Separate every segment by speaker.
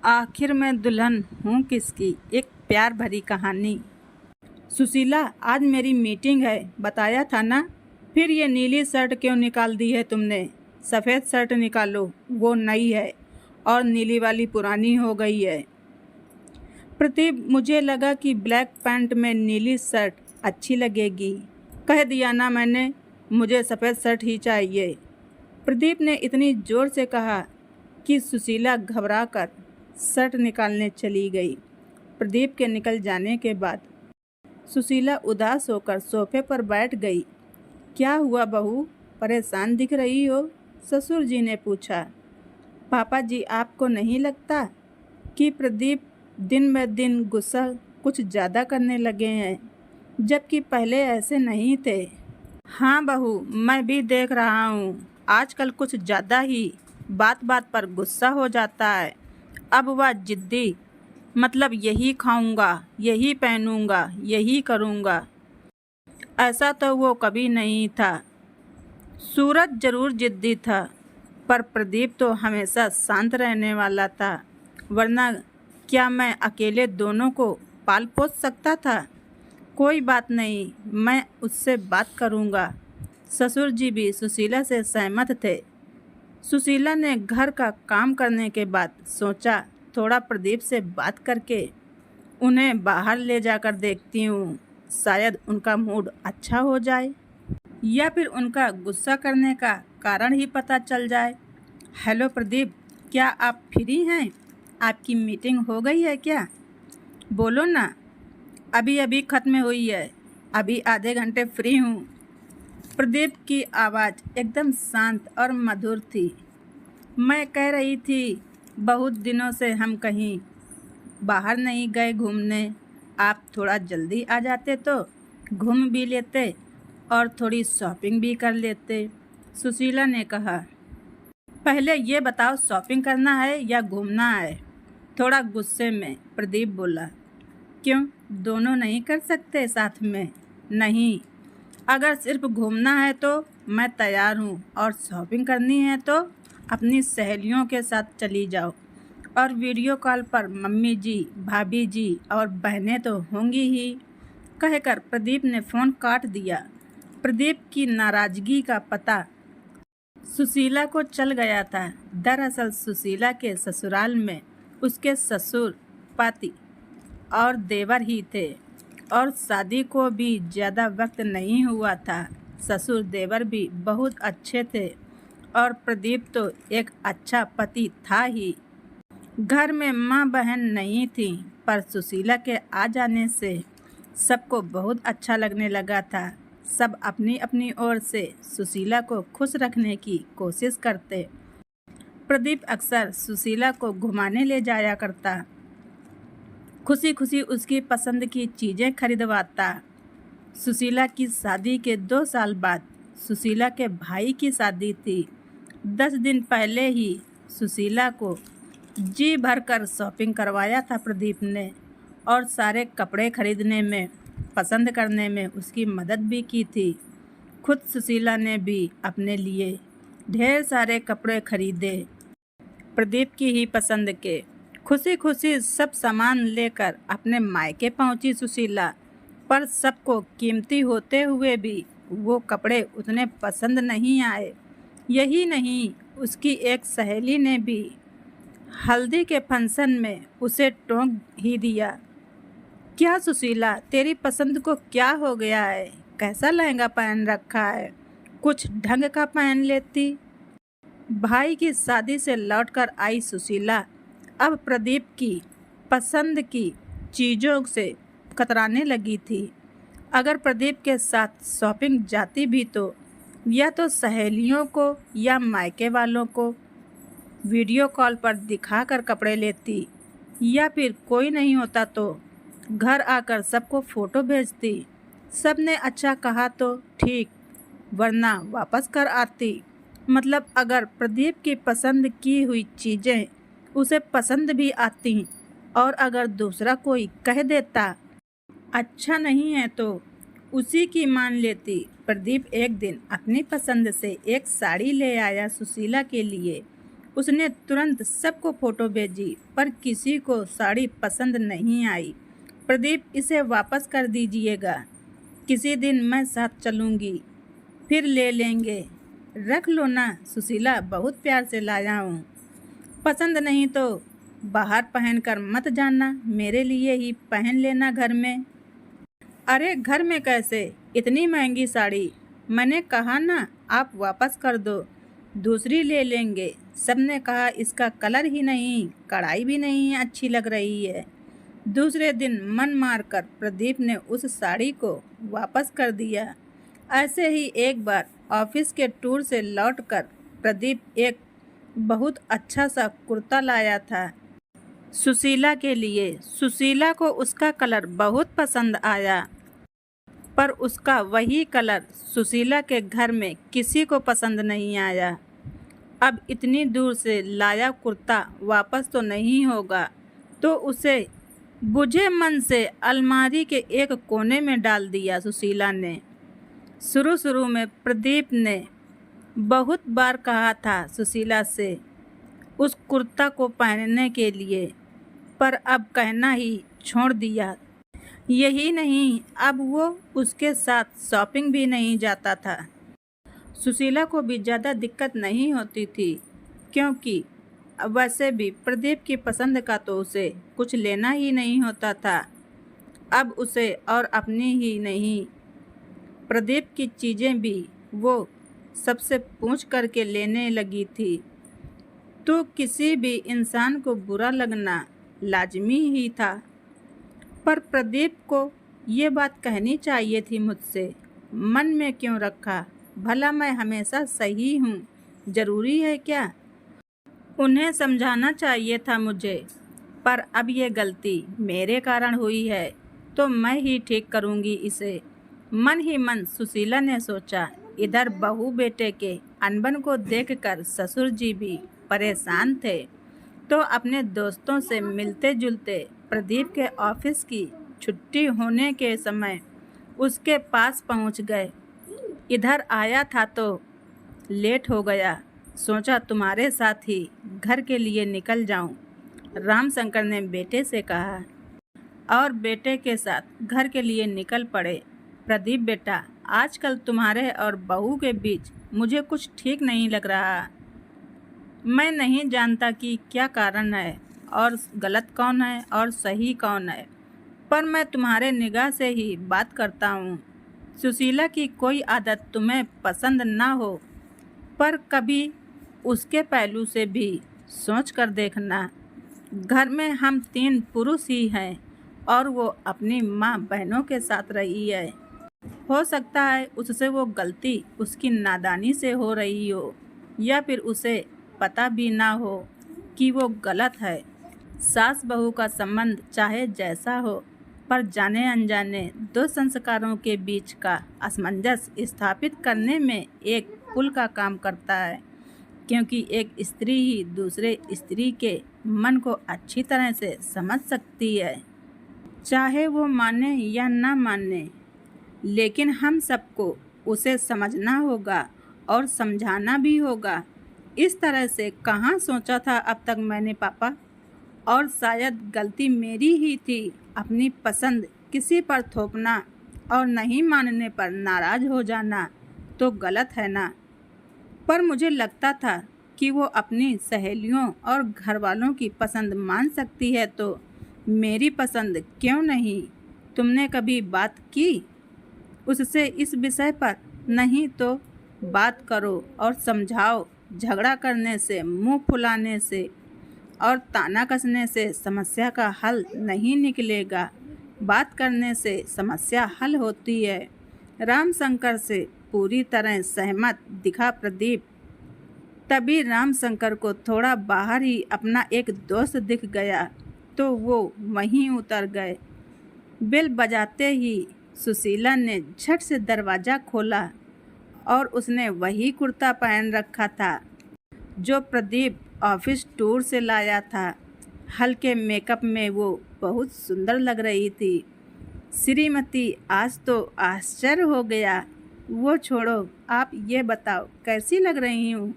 Speaker 1: आखिर मैं दुल्हन हूँ किसकी, एक प्यार भरी कहानी। सुशीला, आज मेरी मीटिंग है, बताया था ना। फिर ये नीली शर्ट क्यों निकाल दी है तुमने? सफ़ेद शर्ट निकालो, वो नई है और नीली वाली पुरानी हो गई है। प्रदीप, मुझे लगा कि ब्लैक पैंट में नीली शर्ट अच्छी लगेगी। कह दिया ना मैंने, मुझे सफ़ेद शर्ट ही चाहिए। प्रदीप ने इतनी ज़ोर से कहा कि सुशीला घबराकर शर्ट निकालने चली गई। प्रदीप के निकल जाने के बाद सुशीला उदास होकर सोफे पर बैठ गई। क्या हुआ बहू, परेशान दिख रही हो? ससुर जी ने पूछा। पापा जी, आपको नहीं लगता कि प्रदीप दिन ब दिन गुस्सा कुछ ज़्यादा करने लगे हैं, जबकि पहले ऐसे नहीं थे? हाँ बहू, मैं भी देख रहा हूँ, आजकल कुछ ज़्यादा ही बात बात पर गुस्सा हो जाता है। अब वह जिद्दी, मतलब यही खाऊंगा, यही पहनूंगा, यही करूंगा। ऐसा तो वो कभी नहीं था। सूरज जरूर जिद्दी था, पर प्रदीप तो हमेशा शांत रहने वाला था। वरना क्या मैं अकेले दोनों को पाल पोस सकता था? कोई बात नहीं, मैं उससे बात करूंगा। ससुर जी भी सुशीला से सहमत थे। सुशीला ने घर का काम करने के बाद सोचा, थोड़ा प्रदीप से बात करके उन्हें बाहर ले जाकर देखती हूँ। शायद उनका मूड अच्छा हो जाए या फिर उनका गुस्सा करने का कारण ही पता चल जाए। हेलो प्रदीप, क्या आप फ्री हैं? आपकी मीटिंग हो गई है क्या? बोलो ना, अभी अभी ख़त्म हुई है, अभी आधे घंटे फ्री हूँ। प्रदीप की आवाज़ एकदम शांत और मधुर थी। मैं कह रही थी, बहुत दिनों से हम कहीं बाहर नहीं गए घूमने। आप थोड़ा जल्दी आ जाते तो घूम भी लेते और थोड़ी शॉपिंग भी कर लेते। सुशीला ने कहा। पहले ये बताओ, शॉपिंग करना है या घूमना है? थोड़ा गुस्से में प्रदीप बोला। क्यों, दोनों नहीं कर सकते साथ में? नहीं, अगर सिर्फ घूमना है तो मैं तैयार हूँ, और शॉपिंग करनी है तो अपनी सहेलियों के साथ चली जाओ। और वीडियो कॉल पर मम्मी जी, भाभी जी और बहनें तो होंगी ही। कहकर प्रदीप ने फ़ोन काट दिया। प्रदीप की नाराज़गी का पता सुशीला को चल गया था। दरअसल सुशीला के ससुराल में उसके ससुर, पति और देवर ही थे, और शादी को भी ज़्यादा वक्त नहीं हुआ था। ससुर देवर भी बहुत अच्छे थे और प्रदीप तो एक अच्छा पति था ही। घर में माँ बहन नहीं थी, पर सुशीला के आ जाने से सबको बहुत अच्छा लगने लगा था। सब अपनी अपनी ओर से सुशीला को खुश रखने की कोशिश करते। प्रदीप अक्सर सुशीला को घुमाने ले जाया करता, खुशी खुशी उसकी पसंद की चीज़ें खरीदवाता। सुशीला की शादी के 2 साल बाद सुशीला के भाई की शादी थी। 10 दिन पहले ही सुशीला को जी भर कर शॉपिंग करवाया था प्रदीप ने, और सारे कपड़े खरीदने में, पसंद करने में उसकी मदद भी की थी। खुद सुशीला ने भी अपने लिए ढेर सारे कपड़े खरीदे, प्रदीप की ही पसंद के। खुशी खुशी सब सामान लेकर अपने मायके पहुंची सुशीला, पर सबको कीमती होते हुए भी वो कपड़े उतने पसंद नहीं आए। यही नहीं, उसकी एक सहेली ने भी हल्दी के फंक्शन में उसे टोक ही दिया। क्या सुशीला, तेरी पसंद को क्या हो गया है? कैसा लहंगा पहन रखा है, कुछ ढंग का पहन लेती। भाई की शादी से लौटकर आई सुशीला अब प्रदीप की पसंद की चीज़ों से कतराने लगी थी। अगर प्रदीप के साथ शॉपिंग जाती भी तो या तो सहेलियों को या मायके वालों को वीडियो कॉल पर दिखाकर कपड़े लेती, या फिर कोई नहीं होता तो घर आकर सबको फ़ोटो भेजती। सब ने अच्छा कहा तो ठीक, वरना वापस कर आती। मतलब अगर प्रदीप की पसंद की हुई चीज़ें उसे पसंद भी आती, और अगर दूसरा कोई कह देता अच्छा नहीं है तो उसी की मान लेती। प्रदीप एक दिन अपनी पसंद से एक साड़ी ले आया सुशीला के लिए। उसने तुरंत सबको फ़ोटो भेजी, पर किसी को साड़ी पसंद नहीं आई। प्रदीप, इसे वापस कर दीजिएगा। किसी दिन मैं साथ चलूँगी, फिर ले लेंगे। रख लो ना सुशीला, बहुत प्यार से लाया हूँ। पसंद नहीं तो बाहर पहन कर मत जाना, मेरे लिए ही पहन लेना घर में। अरे घर में कैसे, इतनी महंगी साड़ी? मैंने कहा ना, आप वापस कर दो, दूसरी ले लेंगे। सबने कहा इसका कलर ही नहीं, कढ़ाई भी नहीं अच्छी लग रही है। दूसरे दिन मन मारकर प्रदीप ने उस साड़ी को वापस कर दिया। ऐसे ही एक बार ऑफिस के टूर से लौटकर प्रदीप एक बहुत अच्छा सा कुर्ता लाया था सुशीला के लिए। सुशीला को उसका कलर बहुत पसंद आया, पर उसका वही कलर सुशीला के घर में किसी को पसंद नहीं आया। अब इतनी दूर से लाया कुर्ता वापस तो नहीं होगा, तो उसे बुझे मन से अलमारी के एक कोने में डाल दिया सुशीला ने। शुरू में प्रदीप ने बहुत बार कहा था सुशीला से उस कुर्ता को पहनने के लिए, पर अब कहना ही छोड़ दिया। यही नहीं, अब वो उसके साथ शॉपिंग भी नहीं जाता था। सुशीला को भी ज़्यादा दिक्कत नहीं होती थी, क्योंकि वैसे भी प्रदीप की पसंद का तो उसे कुछ लेना ही नहीं होता था। अब उसे और अपनी ही नहीं, प्रदीप की चीज़ें भी वो सबसे पूछ करके लेने लगी थी। तो किसी भी इंसान को बुरा लगना लाजमी ही था, पर प्रदीप को ये बात कहनी चाहिए थी मुझसे। मन में क्यों रखा? भला मैं हमेशा सही हूँ, ज़रूरी है क्या? उन्हें समझाना चाहिए था मुझे, पर अब ये गलती मेरे कारण हुई है, तो मैं ही ठीक करूँगी इसे। मन ही मन सुशीला ने सोचा। इधर बहू बेटे के अनबन को देखकर ससुर जी भी परेशान थे, तो अपने दोस्तों से मिलते जुलते प्रदीप के ऑफिस की छुट्टी होने के समय उसके पास पहुंच गए। इधर आया था तो लेट हो गया, सोचा तुम्हारे साथ ही घर के लिए निकल जाऊं, रामशंकर ने बेटे से कहा, और बेटे के साथ घर के लिए निकल पड़े। प्रदीप बेटा, आजकल तुम्हारे और बहू के बीच मुझे कुछ ठीक नहीं लग रहा। मैं नहीं जानता कि क्या कारण है, और गलत कौन है और सही कौन है, पर मैं तुम्हारे निगाह से ही बात करता हूँ। सुशीला की कोई आदत तुम्हें पसंद ना हो, पर कभी उसके पहलू से भी सोच कर देखना। घर में हम 3 पुरुष ही हैं, और वो अपनी माँ बहनों के साथ रही है। हो सकता है उससे वो गलती उसकी नादानी से हो रही हो, या फिर उसे पता भी ना हो कि वो गलत है। सास बहू का संबंध चाहे जैसा हो, पर जाने अनजाने 2 संस्कारों के बीच का असमंजस स्थापित करने में एक पुल का काम करता है, क्योंकि एक स्त्री ही दूसरे स्त्री के मन को अच्छी तरह से समझ सकती है, चाहे वो माने या ना माने। लेकिन हम सबको उसे समझना होगा और समझाना भी होगा। इस तरह से कहाँ सोचा था अब तक मैंने पापा, और शायद गलती मेरी ही थी। अपनी पसंद किसी पर थोपना और नहीं मानने पर नाराज़ हो जाना तो गलत है ना। पर मुझे लगता था कि वो अपनी सहेलियों और घर वालों की पसंद मान सकती है, तो मेरी पसंद क्यों नहीं? तुमने कभी बात की उससे इस विषय पर? नहीं तो बात करो और समझाओ। झगड़ा करने से, मुंह फुलाने से और ताना कसने से समस्या का हल नहीं निकलेगा। बात करने से समस्या हल होती है। रामशंकर से पूरी तरह सहमत दिखा प्रदीप। तभी रामशंकर को थोड़ा बाहर ही अपना एक दोस्त दिख गया, तो वो वहीं उतर गए। बेल बजाते ही सुशीला ने झट से दरवाज़ा खोला, और उसने वही कुर्ता पहन रखा था जो प्रदीप ऑफिस टूर से लाया था। हल्के मेकअप में वो बहुत सुंदर लग रही थी। श्रीमती, आज तो आश्चर्य हो गया। वो छोड़ो, आप ये बताओ कैसी लग रही हूँ?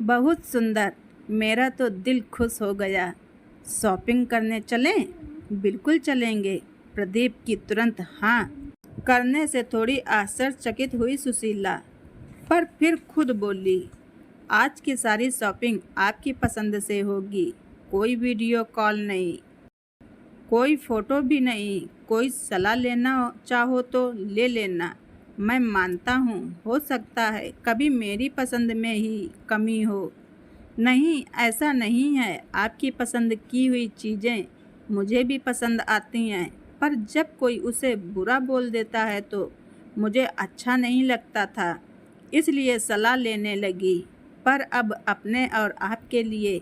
Speaker 1: बहुत सुंदर। मेरा तो दिल खुश हो गया। शॉपिंग करने चलें? बिल्कुल चलेंगे। प्रदीप की तुरंत हाँ करने से थोड़ी आश्चर्यचकित हुई सुशीला, पर फिर खुद बोली, आज की सारी शॉपिंग आपकी पसंद से होगी। कोई वीडियो कॉल नहीं, कोई फ़ोटो भी नहीं। कोई सलाह लेना चाहो तो ले लेना। मैं मानता हूँ हो सकता है कभी मेरी पसंद में ही कमी हो। नहीं, ऐसा नहीं है। आपकी पसंद की हुई चीज़ें मुझे भी पसंद आती हैं, पर जब कोई उसे बुरा बोल देता है तो मुझे अच्छा नहीं लगता था, इसलिए सलाह लेने लगी। पर अब अपने और आपके लिए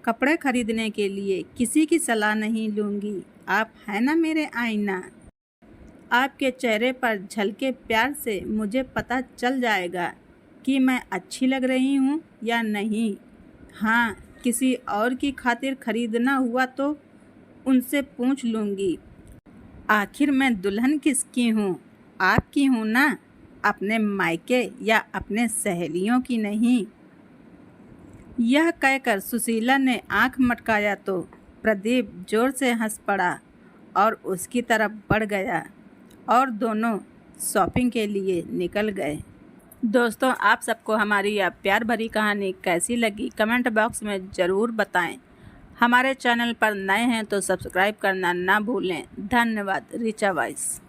Speaker 1: कपड़े खरीदने के लिए किसी की सलाह नहीं लूँगी। आप है ना मेरे आईना। आपके चेहरे पर झलके प्यार से मुझे पता चल जाएगा कि मैं अच्छी लग रही हूँ या नहीं। हाँ, किसी और की खातिर खरीदना हुआ तो उनसे पूछ लूँगी। आखिर मैं दुल्हन किसकी हूँ? आपकी हूँ ना, अपने मायके या अपने सहेलियों की नहीं। यह कहकर सुशीला ने आंख मटकाया तो प्रदीप जोर से हंस पड़ा और उसकी तरफ बढ़ गया और दोनों शॉपिंग के लिए निकल गए। दोस्तों, आप सबको हमारी यह प्यार भरी कहानी कैसी लगी कमेंट बॉक्स में ज़रूर बताएं। हमारे चैनल पर नए हैं तो सब्सक्राइब करना ना भूलें। धन्यवाद। ऋचा वॉइस।